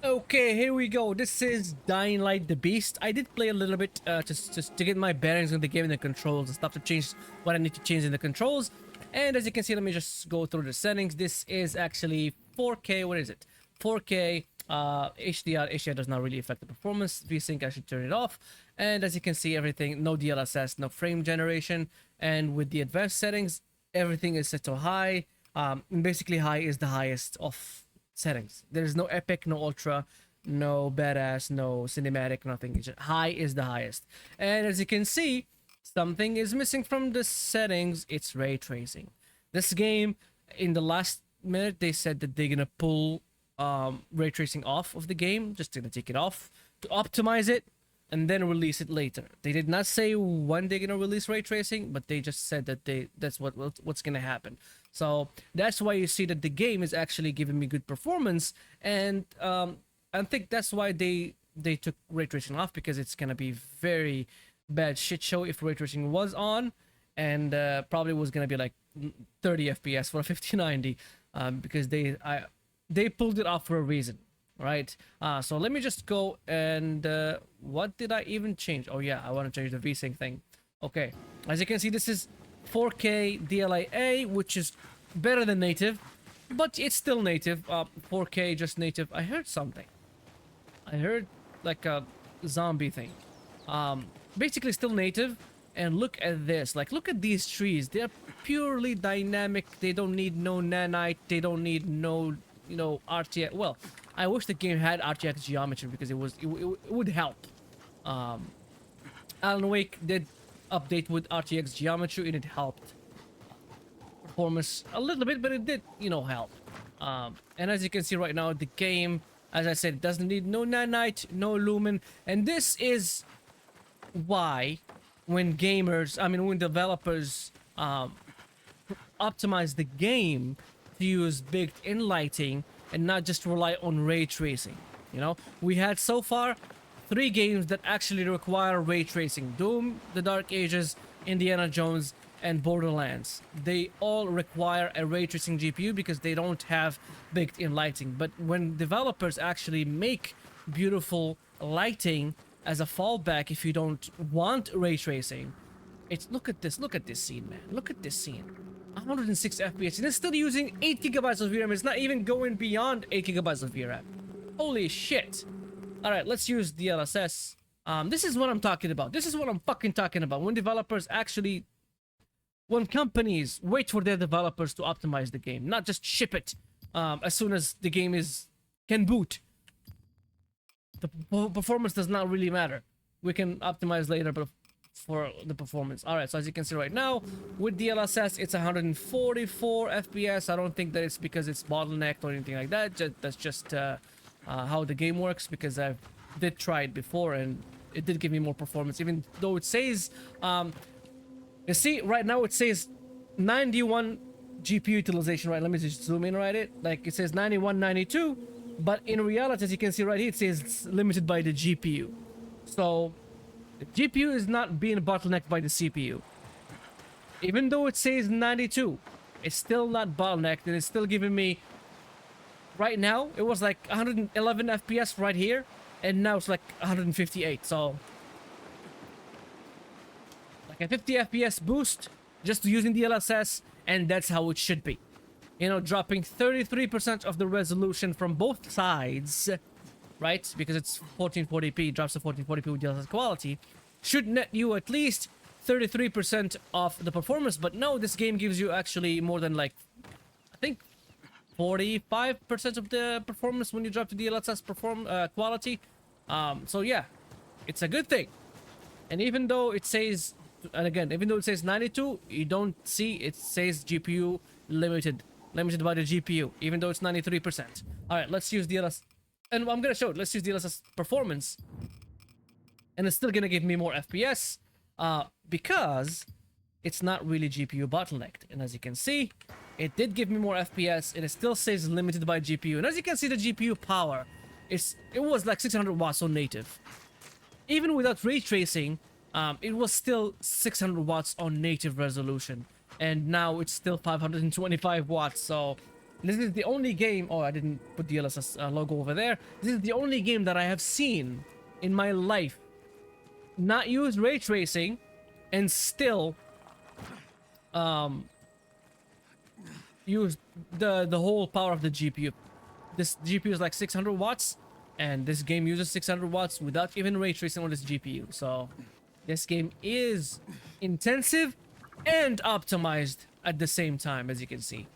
Okay, here we go. This is Dying Light the Beast. I did play a little bit just to get my bearings in the game and the controls and stuff, to change what I need to change in the controls. And as you can see, let me just go through the settings. This is actually 4K. What is it? 4K HDR. HDR does not really affect the performance. VSync, I should turn it off. And as you can see, everything, no DLSS, no frame generation. And with the advanced settings, everything is set to high. Basically, high is the highest of settings. There's no epic, no ultra, no badass, no cinematic, nothing. It's just high is the highest. And as you can see, something is missing from the settings. It's ray tracing. This game, in the last minute, they said that they're gonna pull ray tracing off of the game, just gonna take it off to optimize it and then release it later. They did not say when they're gonna release ray tracing, but they just said that that's what's gonna happen. So that's why you see that the game is actually giving me good performance, and I think that's why they took ray tracing off, because it's gonna be very bad shit show if ray tracing was on, and probably was gonna be like 30 FPS for a 5090, because they pulled it off for a reason. Right, so let me just go and what did I even change? Oh yeah, I want to change the VSync thing. Okay, as you can see, this is 4K DLAA, which is better than native, but it's still native. 4K just native. I heard something. I heard like a zombie thing. Basically still native. And look at this, like, look at these trees. They're purely dynamic. They don't need no nanite. They don't need no, RTX. Well, I wish the game had RTX geometry, because it would help. Alan Wake did update with RTX geometry, and it helped performance a little bit, but it did, help. And as you can see right now, the game, as I said, it doesn't need no nanite, no lumen, and this is why when when developers optimize the game to use baked-in lighting and not just rely on ray tracing. We had so far 3 games that actually require ray tracing: Doom, The Dark Ages, Indiana Jones, and Borderlands. They all require a ray tracing GPU because they don't have baked-in lighting. But when developers actually make beautiful lighting as a fallback, if you don't want ray tracing, look at this scene, man. Look at this scene. 106 FPS, and it's still using 8 gigabytes of VRAM. It's not even going beyond 8 gigabytes of VRAM. Holy shit. Alright, let's use DLSS. This is what I'm talking about. This is what I'm fucking talking about. When companies wait for their developers to optimize the game, not just ship it as soon as the game can boot. The performance does not really matter. We can optimize later, but for the performance. Alright, so as you can see right now, with DLSS, it's 144 FPS. I don't think that it's because it's bottlenecked or anything like that. That's just how the game works, because I did try it before and it did give me more performance, even though it says, you see, right now it says 91 GPU utilization, right? Let me just zoom in like it says 91, 92, but in reality, as you can see right here, it says it's limited by the GPU. So the GPU is not being bottlenecked by the CPU. Even though it says 92, it's still not bottlenecked, and it's still giving me... Right now, it was like 111 FPS right here, and now it's like 158, so... Like a 50 FPS boost, just using DLSS, and that's how it should be. Dropping 33% of the resolution from both sides, right? Because it's 1440p, drops to 1440p with DLSS quality, should net you at least 33% of the performance. But no, this game gives you actually more than, like, I think 45% of the performance when you drop to DLSS quality. So yeah, it's a good thing. And even though it says, even though it says 92, you don't see it says GPU limited by the GPU, even though it's 93%. All right, let's use DLSS, and I'm gonna show it. Let's use DLSS performance, and it's still gonna give me more FPS, because it's not really GPU bottlenecked. And as you can see, it did give me more FPS, and it still says limited by GPU. And as you can see, the GPU power it was like 600 watts on native. Even without ray tracing, it was still 600 watts on native resolution, and now it's still 525 watts. So This is the only game. Oh, I didn't put the DLSS logo over there. This is the only game that I have seen in my life not use ray tracing and still use the whole power of the GPU. This GPU is like 600 watts, and this game uses 600 watts without even ray tracing on this GPU. So this game is intensive and optimized at the same time, as you can see.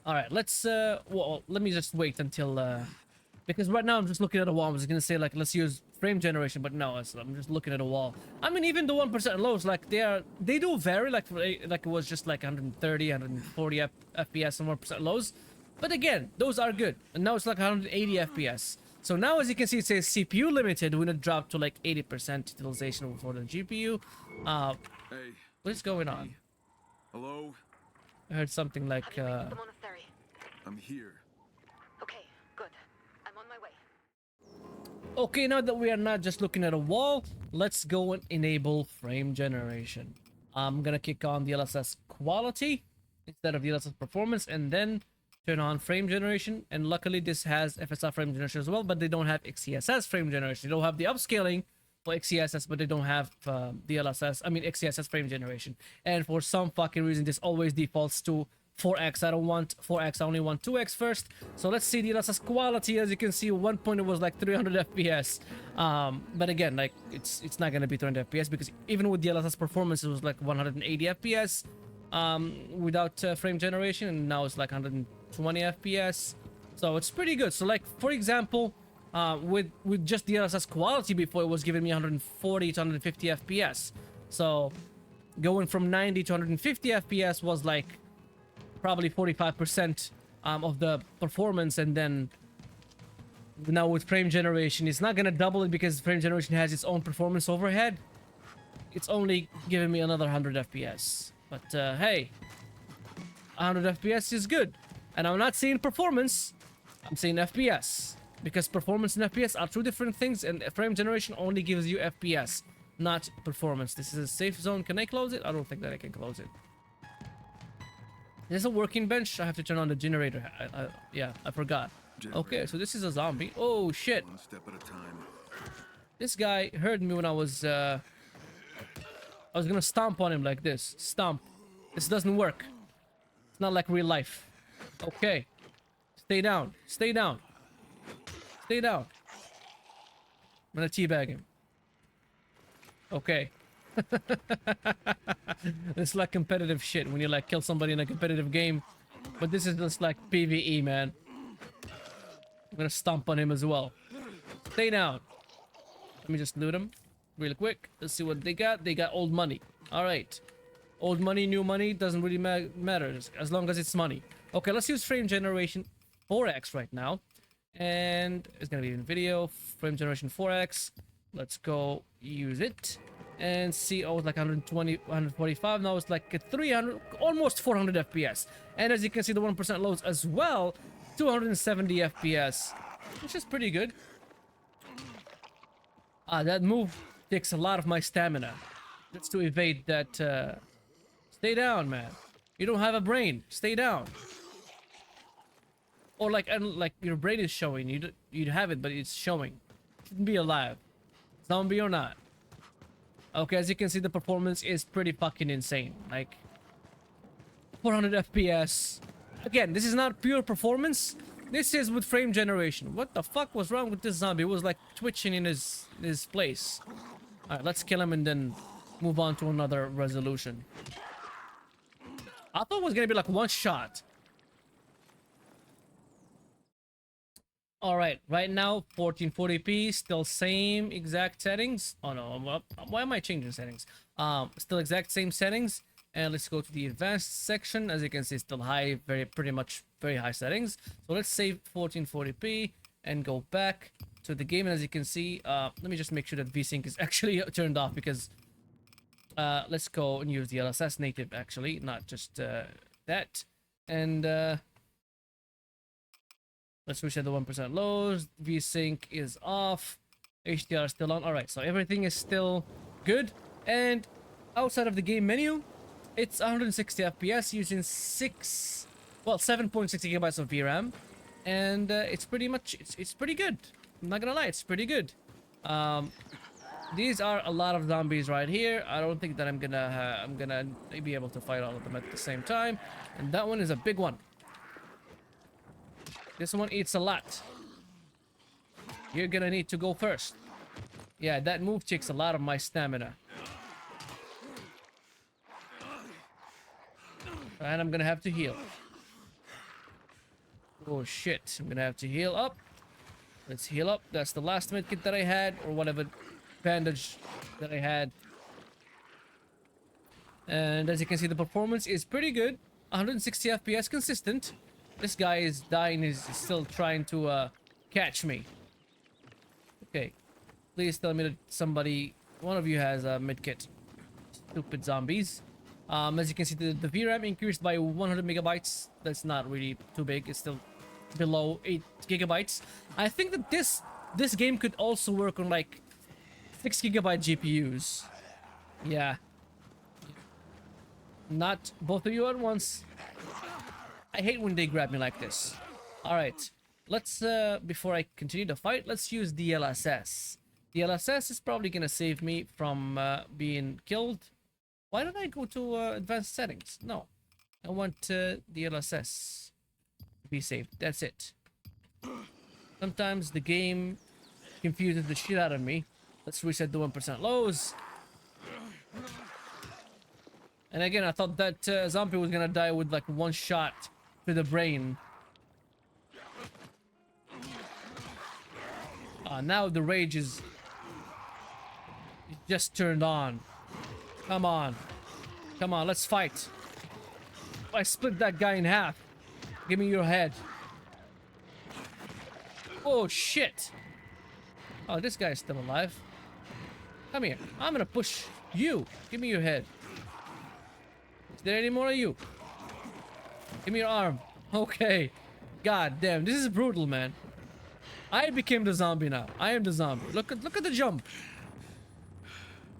All right, let's well, let me just wait until because right now I'm just looking at a wall. I was gonna say like let's use frame generation, but no, I'm just looking at a wall. I mean, even the 1% lows, like they do vary. Like it was just like 130, 140 FPS and 1% lows. But again, those are good. And now it's like 180 FPS. So now, as you can see, it says CPU limited. We're gonna drop to like 80% utilization for the GPU. Hey. What is going on? Hello? I heard something like The monastery. I'm here. Okay, good. I'm on my way. Okay, now that we are not just looking at a wall, let's go and enable frame generation. I'm gonna kick on DLSS Quality instead of DLSS Performance, and then turn on frame generation. And luckily this has FSR frame generation as well, but they don't have XeSS frame generation. They don't have the upscaling for XeSS, but they don't have XeSS frame generation. And for some fucking reason, this always defaults to 4x. I don't want 4x, I only want 2x first. So let's see DLSS Quality. As you can see, one point it was like 300 FPS. But again, like it's not gonna be 300 FPS because even with DLSS Performance, it was like 180 FPS without frame generation, and now it's like 120 FPS. So it's pretty good. So like for example, with just DLSS Quality before, it was giving me 140 to 150 FPS. So going from 90 to 150 FPS was like probably 45% of the performance. And then now with frame generation, it's not gonna double it because frame generation has its own performance overhead. It's only giving me another 100 FPS. But hey, 100 FPS is good. And I'm not seeing performance, I'm seeing FPS. Because performance and FPS are two different things, and frame generation only gives you FPS, not performance. This is a safe zone. Can I close it? I don't think that I can close it. There's a working bench. I have to turn on the generator. Yeah, I forgot. Okay, so this is a zombie. Oh shit. One step at a time. This guy heard me when I was gonna stomp on him like this. Stomp. This doesn't work. It's not like real life. Okay. Stay down. Stay down. Stay down. I'm gonna teabag him. Okay. It's like competitive shit when you like kill somebody in a competitive game. But this is just like PvE, man. I'm gonna stomp on him as well. Stay down. Let me just loot him real quick. Let's see what they got. They got old money. Alright. Old money, new money, doesn't really matter as long as it's money. Okay, let's use frame generation 4x right now. And it's gonna be in video, frame generation 4x. Let's go use it and see. Oh, it's like 120, 145. Now it's like 300, almost 400 FPS. And as you can see, the 1% loads as well, 270 FPS, which is pretty good. That move takes a lot of my stamina. Just to evade that. Stay down, man. You don't have a brain. Stay down. Or like, and like your brain is showing. You have it, but it's showing. Shouldn't be alive. Zombie or not. Okay, as you can see, the performance is pretty fucking insane. Like 400 FPS. Again, this is not pure performance. This is with frame generation. What the fuck was wrong with this zombie? It was like twitching in his place. Alright, let's kill him and then move on to another resolution. I thought it was gonna be like one shot. Alright, right now 1440p, still same exact settings. Oh no, why am I changing settings? Still exact same settings. And let's go to the advanced section. As you can see, still high, pretty much very high settings. So let's save 1440p and go back to the game. And as you can see, let me just make sure that VSync is actually turned off, because let's go and use the DLSS native actually, not just that. And let's reset the 1% lows. VSync is off. HDR is still on. Alright, so everything is still good. And outside of the game menu, It's 160 FPS using 7.6 gigabytes of VRAM, and it's pretty much it's pretty good. I'm not gonna lie, it's pretty good. These are a lot of zombies right here. I don't think that I'm gonna be able to fight all of them at the same time, and that one is a big one. This one eats a lot. You're gonna need to go first. Yeah, that move takes a lot of my stamina. And I'm gonna have to heal. Oh shit, I'm gonna have to heal up. Let's heal up. That's the last medkit that I had, or whatever bandage that I had. And as you can see, the performance is pretty good. 160 FPS consistent. This guy is dying, is still trying to catch me. Okay. Please tell me that one of you has a medkit. Stupid zombies. As you can see, the VRAM increased by 100 megabytes. That's not really too big. It's still below 8 gigabytes. I think that this game could also work on like 6 gigabyte GPUs. Yeah. Not both of you at once. I hate when they grab me like this. Alright. Let's, before I continue the fight, let's use DLSS. DLSS is probably gonna save me from being killed. Why did I go to advanced settings? No. I want DLSS to be saved. That's it. Sometimes the game confuses the shit out of me. Let's reset the 1% lows. And again, I thought that zombie was gonna die with like one shot to the brain. Now the rage is just turned on. Come on. Come on, let's fight. I split that guy in half. Give me your head. Oh, shit. Oh, this guy's still alive. Come here. I'm gonna push you. Give me your head. Is there any more of you? Give me your arm. Okay. God damn, this is brutal, man. I became the zombie now. I am the zombie. Look at the jump.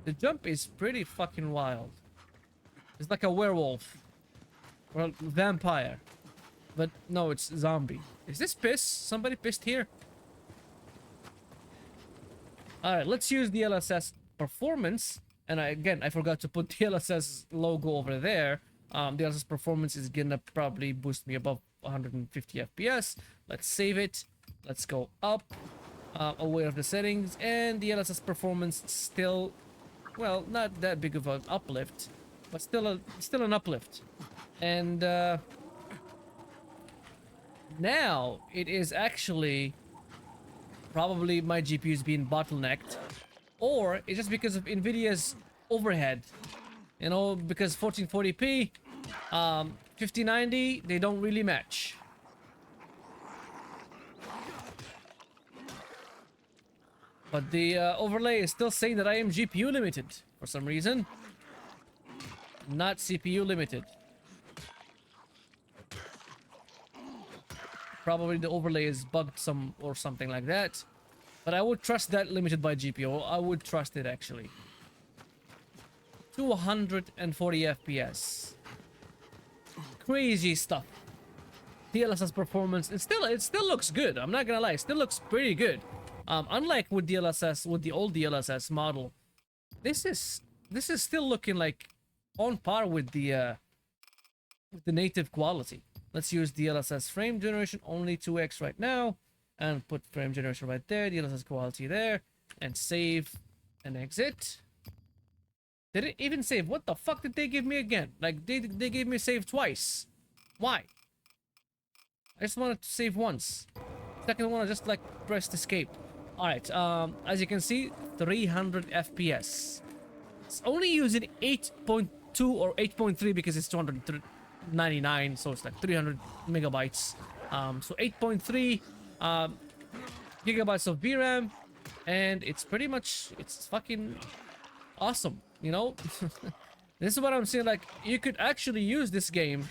The jump is pretty fucking wild. It's like a werewolf. Or a vampire. But no, it's zombie. Is this piss? Somebody pissed here? Alright, let's use the DLSS Performance. And I forgot to put the DLSS logo over there. DLSS Performance is gonna probably boost me above 150 FPS. Let's save it. Let's go up. Aware of the settings. And the DLSS Performance still... Well, not that big of an uplift, but still an uplift. And now it is actually probably my GPU is being bottlenecked, or it's just because of Nvidia's overhead. You know, because 1440p, 5090, they don't really match. But the overlay is still saying that I am GPU limited for some reason. Not CPU limited. Probably the overlay is bugged or something like that. But I would trust that limited by GPU. I would trust it actually. 240 FPS. Crazy stuff. DLSS Performance. It still looks good. I'm not gonna lie. It still looks pretty good. Unlike with the old DLSS model, this is still looking like on par with the native quality. Let's use DLSS frame generation only 2x right now, and put frame generation right there, DLSS quality there, and save and exit. Did it even save? What the fuck did they give me again? Like they gave me save twice. Why? I just wanted to save once. Second one, I just like pressed escape. Alright, as you can see, 300 FPS. It's only using 8.2 or 8.3 because it's 299, so it's like 300 megabytes. So 8.3 gigabytes of VRAM, and it's pretty much, it's fucking awesome, you know? This is what I'm saying, like, you could actually use this game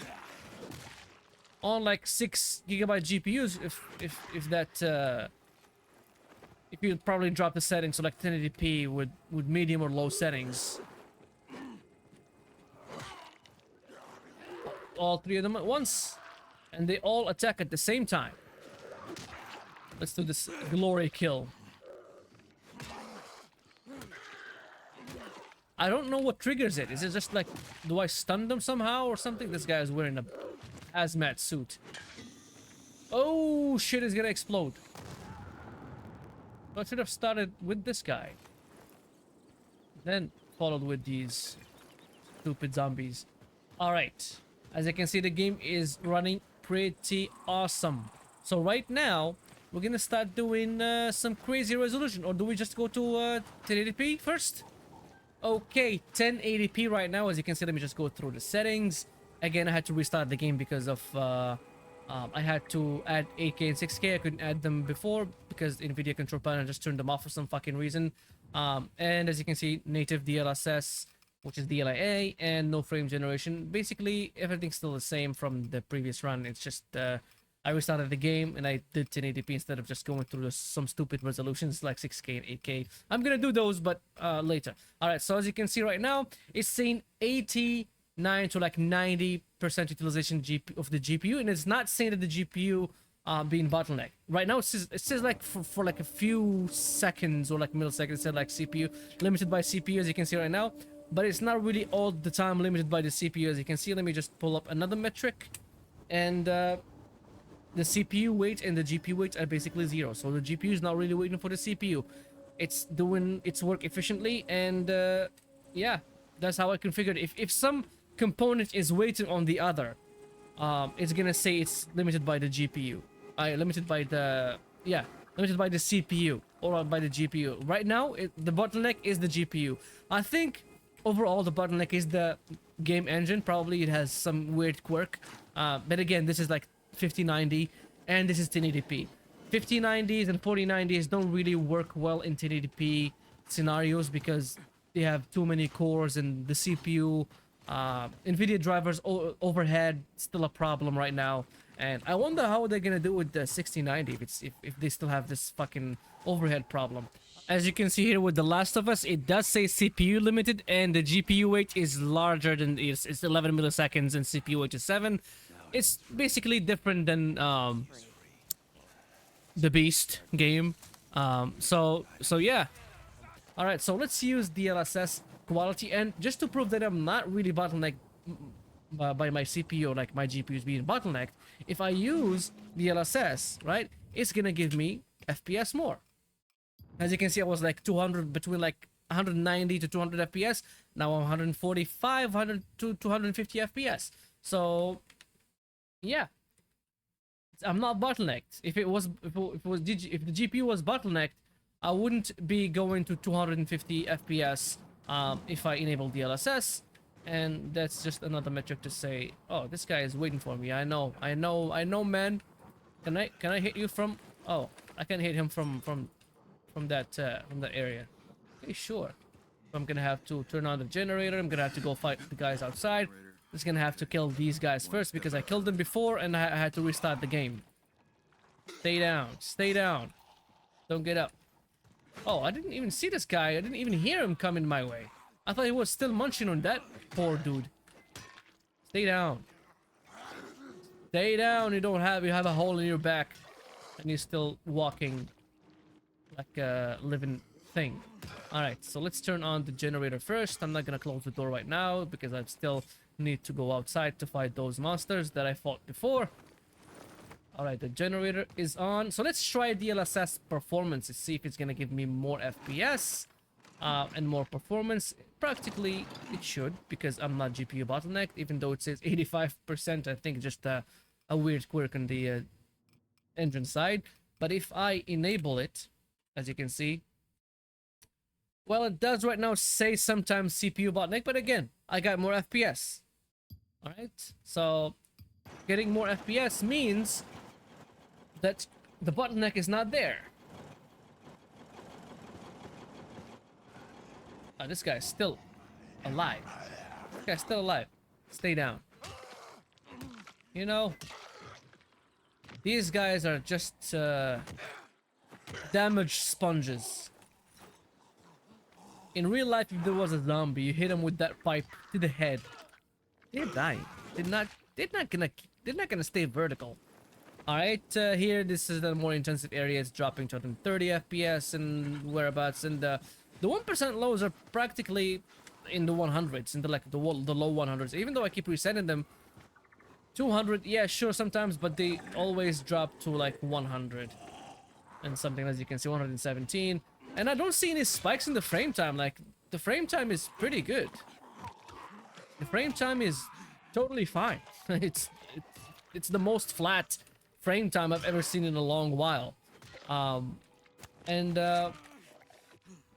on like 6 gigabyte GPUs if that if you probably drop the settings to like 1080p with medium or low settings. all three of them at once. And they all attack at the same time. Let's do this glory kill. I don't know what triggers it. Is it just like, do I stun them somehow or something? This guy is wearing a hazmat suit. Oh, shit is gonna explode. I should have started with this guy. Then followed with these stupid zombies. Alright. As you can see, the game is running pretty awesome. So right now, we're gonna start doing some crazy resolution. Or do we just go to 1080p first? Okay, 1080p right now. As you can see, let me just go through the settings. Again, I had to restart the game because of I had to add 8K and 6K. I couldn't add them before because Nvidia control panel just turned them off for some fucking reason. And as you can see, native DLSS, which is DLIA, and no frame generation. Basically, everything's still the same from the previous run. It's just I restarted the game and I did 1080p instead of just going through some stupid resolutions like 6K and 8K. I'm gonna do those, but later. Alright, so as you can see right now, it's saying 89 to like 90% utilization of the GPU, and it's not saying that the GPU being bottlenecked. Right now, it says like for like a few seconds or like milliseconds, it said like CPU, limited by CPU, as you can see right now. But it's not really all the time limited by the CPU, as you can see. Let me just pull up another metric. And the CPU weight and the GPU weight are basically zero. So the GPU is not really waiting for the CPU. It's doing its work efficiently. And yeah, that's how I configured it. If some component is waiting on the other, it's gonna say it's limited by the GPU. Limited by the CPU or by the GPU. Right now, the bottleneck is the GPU. I think overall the bottleneck is the game engine. Probably it has some weird quirk. But again, this is like 5090 and this is 1080p. 5090s and 4090s don't really work well in 1080p scenarios because they have too many cores and the CPU. Nvidia drivers overhead still a problem right now, and I wonder how they're gonna do with the 6090 if they still have this fucking overhead problem. As you can see here with The Last of Us, it does say CPU limited and the GPU weight is larger than it's 11 milliseconds and CPU weight is 7. It's basically different than the Beast game. So yeah. All right, so let's use DLSS Quality, and just to prove that I'm not really bottlenecked by my CPU, like my GPU is being bottlenecked, if I use DLSS, right, it's gonna give me FPS more. As you can see, I was like 200, between like 190 to 200 FPS. Now I'm 145, 100 to 250 FPS. So yeah, I'm not bottlenecked. If the GPU was bottlenecked, I wouldn't be going to 250 FPS if I enable DLSS. And that's just another metric to say, oh, this guy is waiting for me. I know, man. Can I hit you from? Oh, I can hit him from that area. Okay, sure. I'm gonna have to turn on the generator. I'm gonna have to go fight the guys outside. I'm just gonna have to kill these guys first because I killed them before and I had to restart the game. Stay down. Stay down. Don't get up. Oh, I didn't even see this guy. I didn't even hear him coming my way. I thought he was still munching on that poor dude. Stay down. Stay down. You have a hole in your back and you're still walking like a living thing. Alright, so let's turn on the generator first. I'm not gonna close the door right now because I still need to go outside to fight those monsters that I fought before. Alright, the generator is on. So let's try DLSS Performance to see if it's gonna give me more FPS and more performance. Practically, it should, because I'm not GPU bottlenecked, even though it says 85%. I think just a weird quirk on the engine side. But if I enable it, as you can see, well, it does right now say sometimes CPU bottleneck, but again, I got more FPS. Alright, so getting more FPS means that the bottleneck is not there. Oh, this guy's still alive. This guy's still alive. Stay down. You know, these guys are just damage sponges. In real life, if there was a zombie, you hit him with that pipe to the head. He died. Did not they're not gonna stay vertical. All right, here this is the more intensive area. It's dropping to 130 FPS and whereabouts, and the 1% lows are practically in the 100s, in the like the low 100s. Even though I keep resetting them, 200, yeah, sure sometimes, but they always drop to like 100 and something, as you can see, 117. And I don't see any spikes in the frame time. Like the frame time is pretty good. The frame time is totally fine. It's the most flat frame time I've ever seen in a long while. And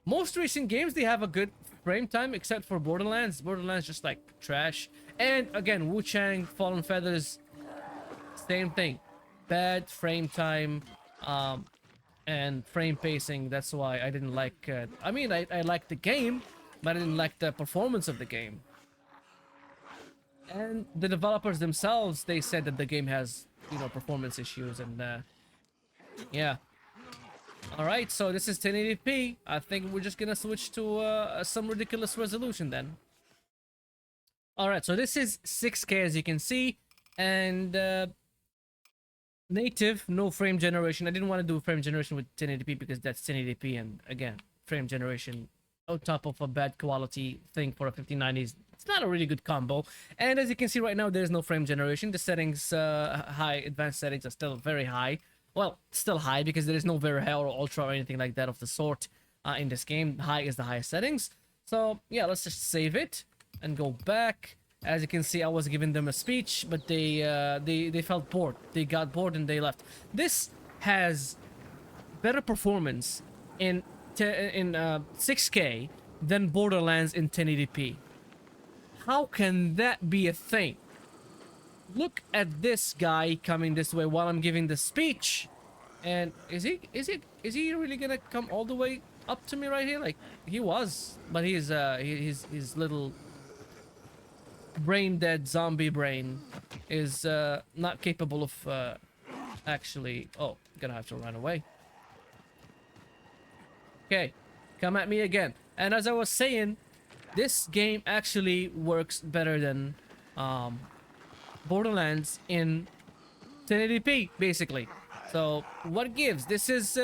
most recent games, they have a good frame time, except for Borderlands. Borderlands just like trash. And again, Wu Chang, Fallen Feathers, same thing. Bad frame time and frame pacing. That's why I didn't like... I mean, I liked the game, but I didn't like the performance of the game. And the developers themselves, they said that the game has, you know, performance issues, and yeah. All right, so this is 1080p. I think we're just gonna switch to some ridiculous resolution then. All right, so this is 6K, as you can see, and native, no frame generation. I didn't want to do frame generation with 1080p because that's 1080p, and again, frame generation on top of a bad quality thing for a 5090 is, it's not a really good combo. And as you can see right now, there's no frame generation. The settings, high advanced settings, are still very high. Well, still high because there is no very high or ultra or anything like that of the sort in this game. High is the highest settings. So yeah, let's just save it and go back. As you can see, I was giving them a speech, but they felt bored. They got bored and they left. This has better performance in 6K than Borderlands in 1080p. How can that be a thing? Look at this guy coming this way while I'm giving the speech. And is he really gonna come all the way up to me right here? Like he was, but his little brain dead zombie brain is not capable of actually... Oh, gonna have to run away. Okay, come at me again. And as I was saying, this game actually works better than Borderlands in 1080p, basically. So what gives? This is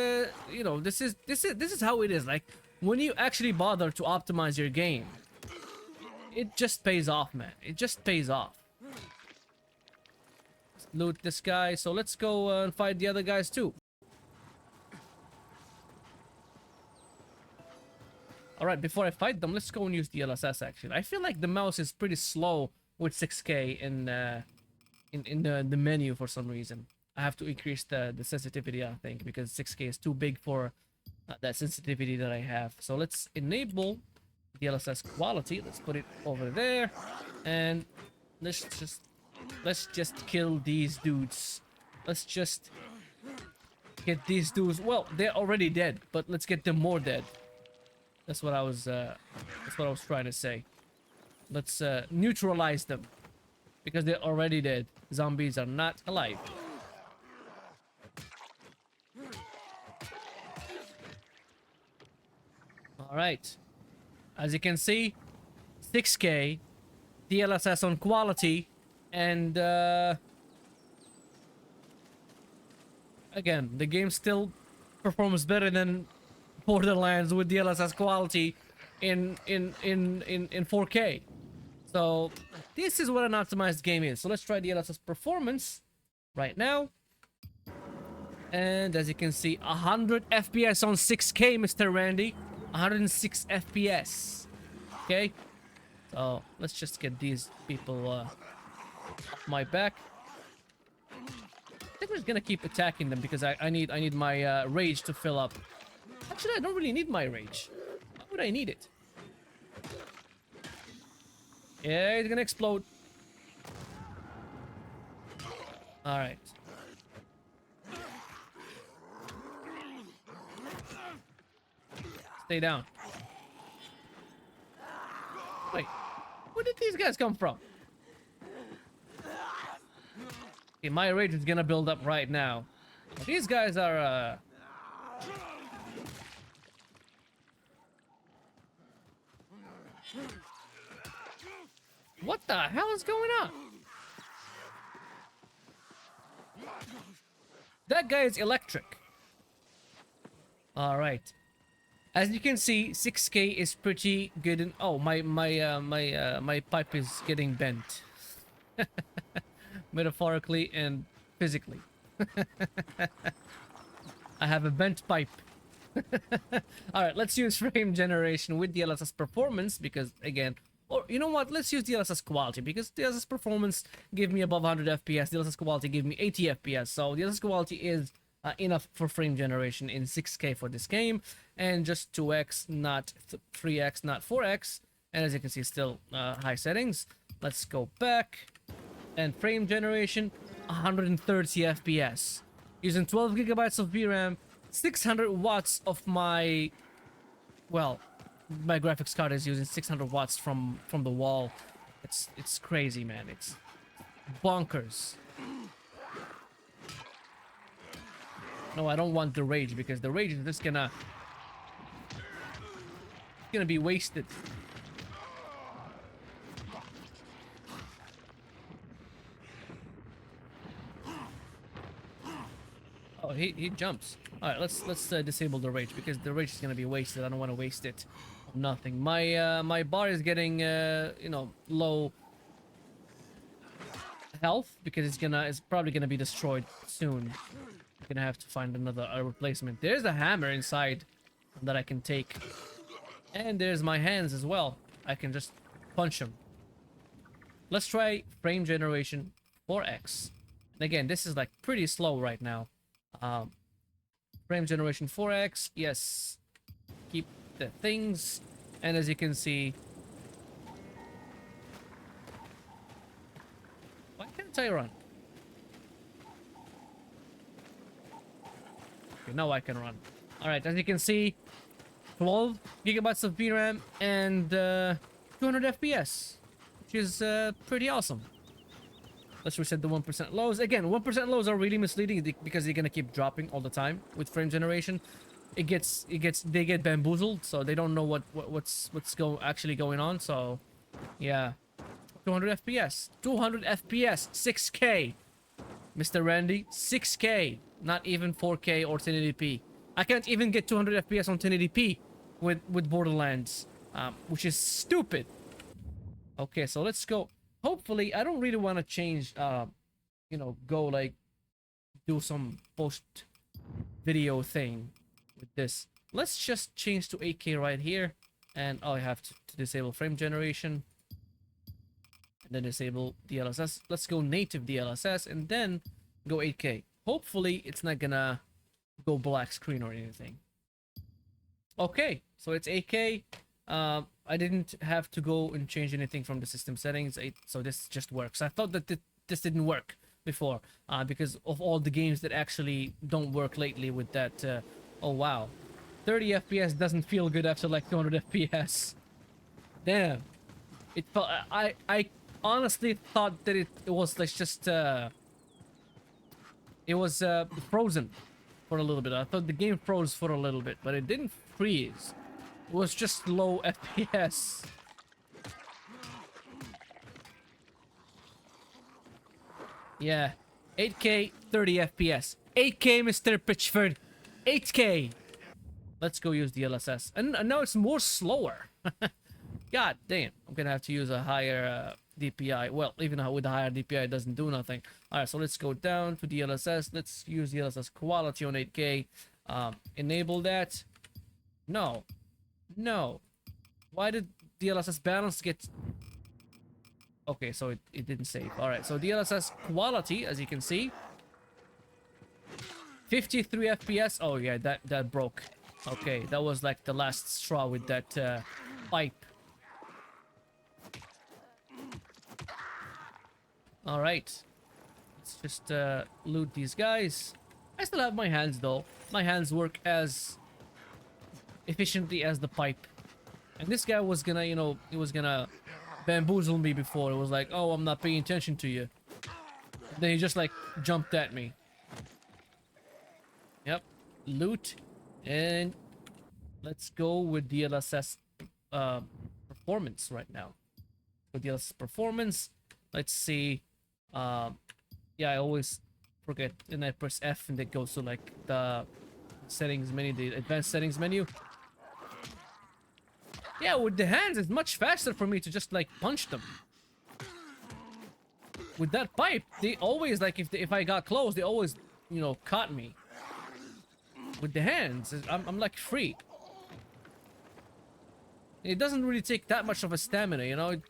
you know, this is how it is. Like when you actually bother to optimize your game, it just pays off, man. It just pays off. Let's loot this guy. So let's go and fight the other guys too. Alright, before I fight them, let's go and use DLSS actually. I feel like the mouse is pretty slow with 6K in the menu for some reason. I have to increase the sensitivity, I think, because 6K is too big for that sensitivity that I have. So let's enable DLSS Quality. Let's put it over there. And let's just kill these dudes. Let's just get these dudes. Well, they're already dead, but let's get them more dead. That's what I was trying to say. Let's neutralize them because they're already dead. Zombies are not alive. All right. As you can see, 6K, DLSS on quality, and again, the game still performs better than Borderlands with DLSS quality in 4K. So this is what an optimized game is. So let's try DLSS Performance right now. And as you can see, 100 FPS on 6K, Mr. Randy. 106 FPS. Okay. So let's just get these people off my back. I think we're just gonna keep attacking them because I need my rage to fill up. Actually, I don't really need my rage. Why would I need it? Yeah, it's gonna explode. Alright. Stay down. Wait, where did these guys come from? Okay, my rage is gonna build up right now. These guys are what the hell is going on? That guy is electric. All right. As you can see, 6K is pretty good. And oh, my pipe is getting bent, metaphorically and physically. I have a bent pipe. All right, let's use frame generation with DLSS performance because again, or you know what? Let's use DLSS quality because DLSS performance give me above 100 FPS. DLSS quality give me 80 FPS. So DLSS quality is enough for frame generation in 6K for this game, and just 2x, not 3x, not 4x. And as you can see, still high settings. Let's go back and frame generation 130 FPS using 12 gigabytes of VRAM, 600 watts of my, well, my graphics card is using 600 watts from the wall. It's crazy, man. It's bonkers. No, I don't want the rage because the rage is just gonna be wasted. Oh, he jumps. All right, let's disable the rage because the rage is gonna be wasted. I don't want to waste it on nothing. My bar is getting you know, low health because it's probably gonna be destroyed soon. I'm gonna have to find another replacement. There's a hammer inside that I can take, and there's my hands as well. I can just punch them. Let's try frame generation 4x. And again, this is like pretty slow right now. Frame generation 4x, yes. Keep the things, and as you can see, why can't I run? Okay, now I can run. All right, as you can see, 12 gigabytes of VRAM and 200 FPS, which is pretty awesome. Let's reset the 1% lows. Again, 1% lows are really misleading because they're gonna keep dropping all the time with frame generation. They get bamboozled, so they don't know what's actually going on. So, yeah, 200 FPS, 200 FPS, 6K, Mr. Randy, 6K, not even 4K or 1080p. I can't even get 200 FPS on 1080p with Borderlands, which is stupid. Okay, so let's go. Hopefully, I don't really want to change, you know, go like do some post video thing with this. Let's just change to 8K right here. And I have to disable frame generation. And then disable DLSS. Let's go native DLSS and then go 8K. Hopefully, it's not gonna go black screen or anything. Okay, so it's 8K. I didn't have to go and change anything from the system settings, so this just works. I thought that this didn't work before because of all the games that actually don't work lately with that. Oh wow, 30 FPS doesn't feel good after like 200 FPS. Damn, it felt. I honestly thought that it was like just it was frozen for a little bit. I thought the game froze for a little bit, but it didn't freeze. It was just low FPS. Yeah, 8K, 30 FPS. 8K, Mr. Pitchford. 8K. Let's go use DLSS. And now it's more slower. God damn. I'm gonna have to use a higher DPI. Well, even with a higher DPI, it doesn't do nothing. Alright, so let's go down to DLSS. Let's use DLSS quality on 8K. Enable that. No. No. Why did DLSS balance get... Okay, so it didn't save. Alright, so DLSS quality, as you can see. 53 FPS. Oh yeah, that broke. Okay, that was like the last straw with that pipe. Alright. Let's just loot these guys. I still have my hands though. My hands work as efficiently as the pipe. And this guy was gonna, you know, he was gonna bamboozle me before. It was like, oh, I'm not paying attention to you. And then he just like jumped at me. Yep. Loot. And let's go with DLSS performance right now. So DLSS performance. Let's see. Yeah, I always forget, and I press F and it goes to like the settings menu, the advanced settings menu. Yeah, with the hands it's much faster for me to just like punch them. With that pipe, they always like, if I got close, they always, you know, caught me. With the hands, I'm like free. It doesn't really take that much of a stamina, you know.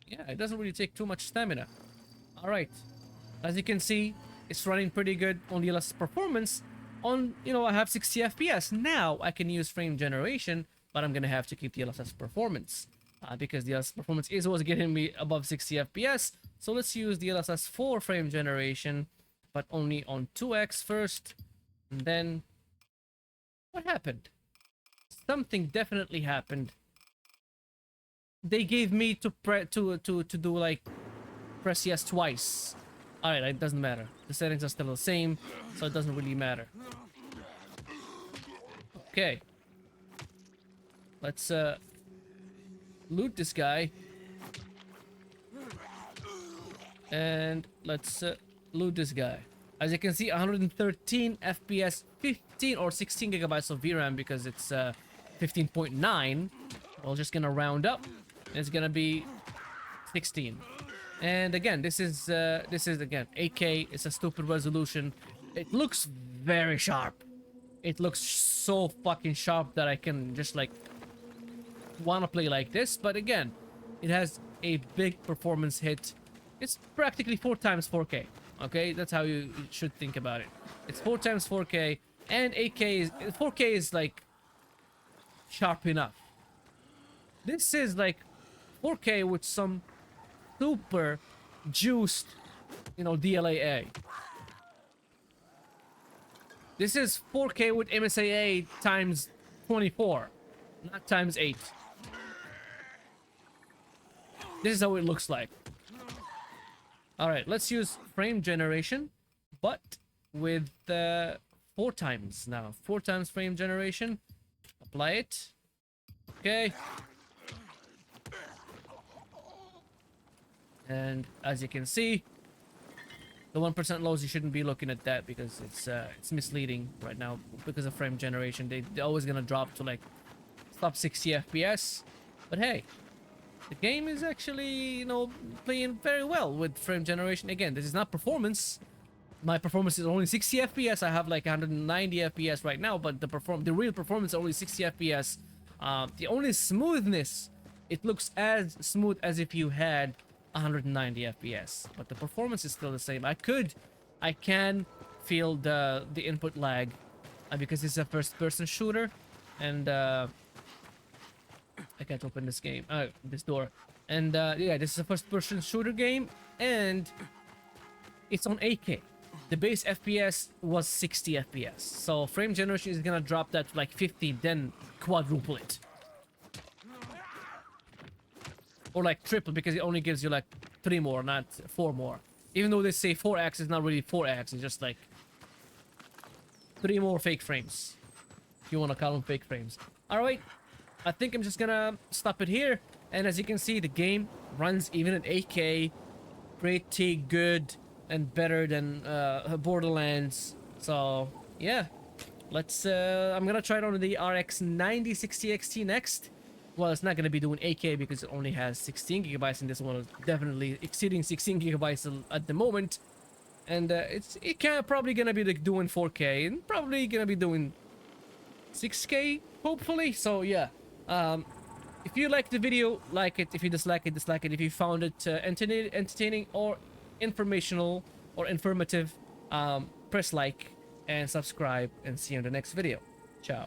Yeah, it doesn't really take too much stamina. All right, as you can see, it's running pretty good on DLSS Performance. On, you know, I have 60 FPS. Now I can use frame generation, but I'm gonna have to keep DLSS Performance because DLSS Performance is always getting me above 60 FPS. So let's use DLSS 4 frame generation, but only on 2x first. And then what happened? Something definitely happened. They gave me to do like press yes twice. All right, it doesn't matter. The settings are still the same, so it doesn't really matter. Okay. Let's loot this guy. And let's loot this guy. As you can see, 113 FPS, 15 or 16 gigabytes of VRAM because it's 15.9. We're just gonna round up. It's gonna be 16. And again, this is again 8K. It's a stupid resolution. It looks very sharp. It looks so fucking sharp that I can just like wanna play like this. But again, it has a big performance hit. It's practically 4 times 4K. Okay, that's how you should think about it. It's 4 times 4K, and 8K is 4K is like sharp enough. This is like 4K with some super juiced, you know, DLAA. This is 4K with MSAA times 24, not times 8. This is how it looks like. All right, let's use frame generation, but with 4 times now. 4 times frame generation. Apply it. Okay. And as you can see, the 1% lows, you shouldn't be looking at that because it's misleading right now because of frame generation. They're always gonna drop to like top 60 FPS. But hey, the game is actually, you know, playing very well with frame generation. Again, this is not performance. My performance is only 60 FPS. I have like 190 FPS right now, but the real performance is only 60 FPS. The only smoothness, it looks as smooth as if you had 190 FPS, but the performance is still the same. I can feel the input lag because it's a first-person shooter, and I can't open this game. This door. And yeah, this is a first-person shooter game, and it's on 8K. The base FPS was 60 FPS. So frame generation is gonna drop that to like 50, then quadruple it. Or like triple, because it only gives you like 3 more, not 4 more. Even though they say 4x, it's not really 4x. It's just like 3 more fake frames. If you want to call them fake frames. Alright. I think I'm just gonna stop it here. And as you can see, the game runs even at 8K. Pretty good and better than Borderlands. So yeah, let's I'm gonna try it on the RX 9060 XT next. Well, it's not gonna be doing 8K because it only has 16 gigabytes, and this one is definitely exceeding 16 gigabytes at the moment. And it probably gonna be like doing 4K and probably gonna be doing 6K hopefully. So yeah, if you liked the video, like it. If you dislike it, dislike it. If you found it entertaining or informational or informative, press like and subscribe, and see you in the next video. Ciao.